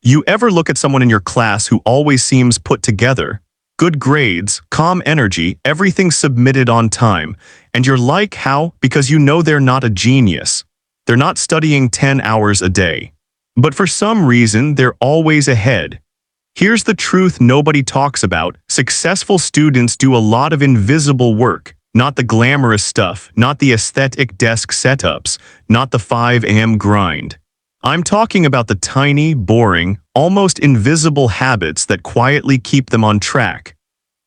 You ever look at someone in your class who always seems put together? Good grades, calm energy, everything submitted on time. And you're like, how? Because you know they're not a genius. They're not studying 10 hours a day. But for some reason, they're always ahead. Here's the truth nobody talks about. Successful students do a lot of invisible work. Not the glamorous stuff, not the aesthetic desk setups, not the 5 a.m. grind. I'm talking about the tiny, boring, almost invisible habits that quietly keep them on track.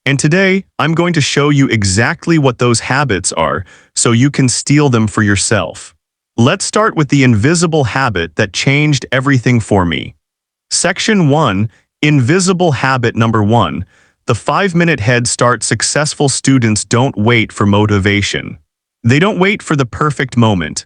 And today, I'm going to show you exactly what those habits are so you can steal them for yourself. Let's start with the invisible habit that changed everything for me. Section 1, Invisible Habit Number 1. The 5-minute head start. Successful students don't wait for motivation. They don't wait for the perfect moment.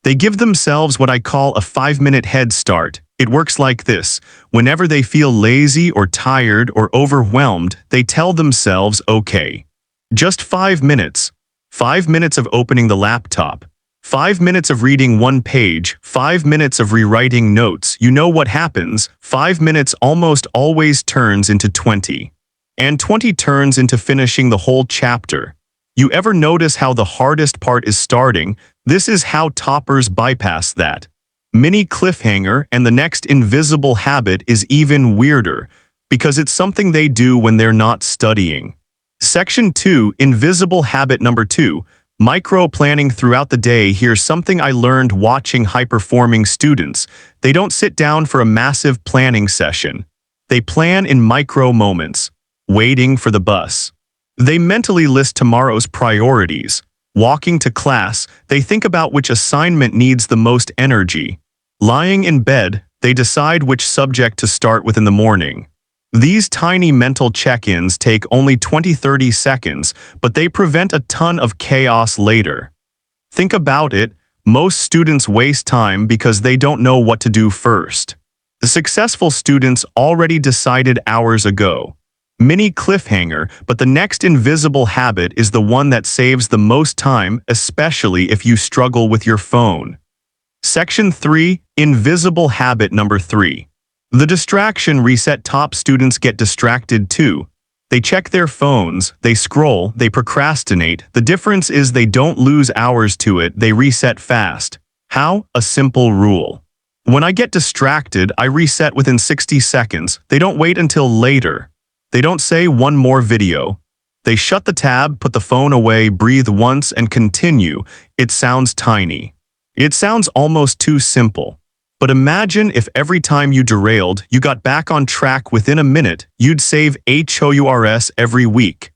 They give themselves what I call a 5-minute head start. It works like this. Whenever they feel lazy or tired or overwhelmed, they tell themselves, okay, just 5 minutes. 5 minutes of opening the laptop. 5 minutes of reading one page. 5 minutes of rewriting notes. You know what happens? 5 minutes almost always turns into 20. And 20 turns into finishing the whole chapter. You ever notice how the hardest part is starting? This is how toppers bypass that. Mini cliffhanger, and the next invisible habit is even weirder, because it's something they do when they're not studying. Section 2, Invisible Habit Number 2, Micro-planning throughout the day. Here's something I learned watching high-performing students. They don't sit down for a massive planning session. They plan in micro moments. Waiting for the bus. They mentally list tomorrow's priorities. Walking to class, they think about which assignment needs the most energy. Lying in bed, they decide which subject to start with in the morning. These tiny mental check-ins take only 20-30 seconds, but they prevent a ton of chaos later. Think about it, most students waste time because they don't know what to do first. The successful students already decided hours ago. Mini cliffhanger, but the next invisible habit is the one that saves the most time, especially if you struggle with your phone. Section 3, Invisible Habit Number 3. The distraction reset. Top students get distracted too. They check their phones, they scroll, they procrastinate. The difference is they don't lose hours to it, they reset fast. How? A simple rule. When I get distracted, I reset within 60 seconds. They don't wait until later. They don't say one more video. They shut the tab, put the phone away, breathe once, and continue. It sounds tiny. It sounds almost too simple. But imagine if every time you derailed, you got back on track within a minute, you'd save HOURS every week.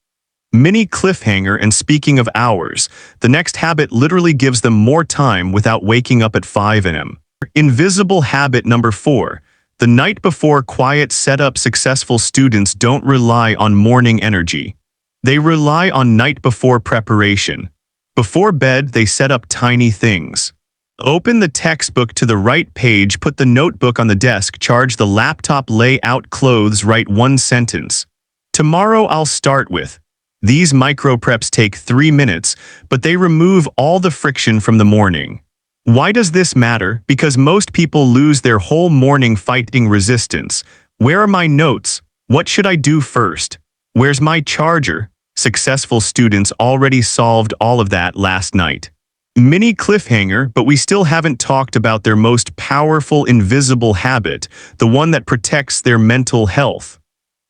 Mini cliffhanger. And speaking of hours, the next habit literally gives them more time without waking up at 5 a.m. Invisible Habit Number 4. The night before quiet setup. Successful students don't rely on morning energy. They rely on night before preparation. Before bed, they set up tiny things. Open the textbook to the right page, put the notebook on the desk, charge the laptop, lay out clothes, write one sentence. Tomorrow I'll start with. These micro preps take 3 minutes, but they remove all the friction from the morning. Why does this matter? Because most people lose their whole morning fighting resistance. Where are my notes? What should I do first? Where's my charger? Successful students already solved all of that last night. Mini cliffhanger, but we still haven't talked about their most powerful invisible habit, the one that protects their mental health.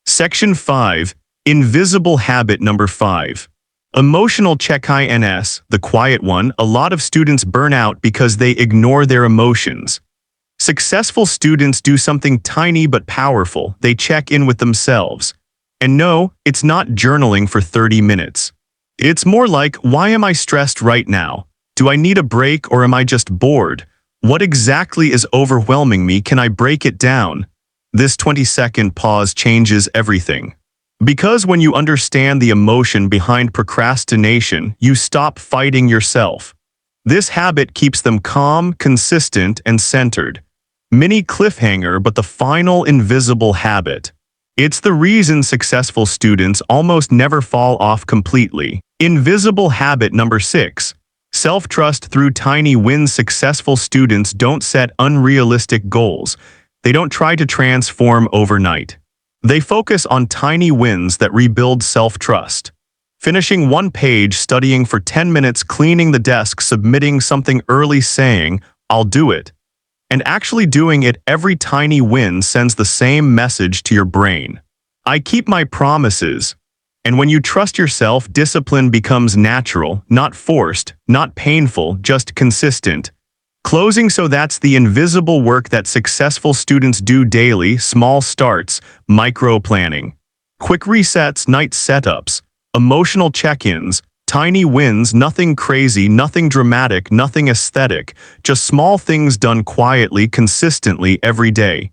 Section 5, Invisible Habit Number 5. Emotional check-ins, the quiet one. A lot of students burn out because they ignore their emotions. Successful students do something tiny but powerful. They check in with themselves. And no, it's not journaling for 30 minutes. It's more like, why am I stressed right now? Do I need a break or am I just bored? What exactly is overwhelming me? Can I break it down? This 20-second pause changes everything. Because when you understand the emotion behind procrastination, you stop fighting yourself. This habit keeps them calm, consistent, and centered. Mini cliffhanger, but the final invisible habit. It's the reason successful students almost never fall off completely. Invisible Habit Number 6. Self-trust through tiny wins. Successful students don't set unrealistic goals. They don't try to transform overnight. They focus on tiny wins that rebuild self-trust. Finishing one page, studying for 10 minutes, cleaning the desk, submitting something early, saying, "I'll do it." And actually doing it. Every tiny win sends the same message to your brain. I keep my promises. And when you trust yourself, discipline becomes natural, not forced, not painful, just consistent. Closing. So that's the invisible work that successful students do daily: small starts, micro planning, quick resets, night setups, emotional check-ins, tiny wins, nothing crazy, nothing dramatic, nothing aesthetic, just small things done quietly, consistently, every day.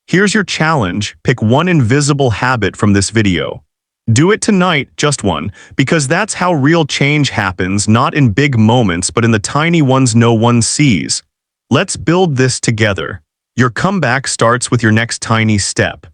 Here's your challenge: pick one invisible habit from this video. Do it tonight, just one, because that's how real change happens, not in big moments but in the tiny ones no one sees. Let's build this together. Your comeback starts with your next tiny step.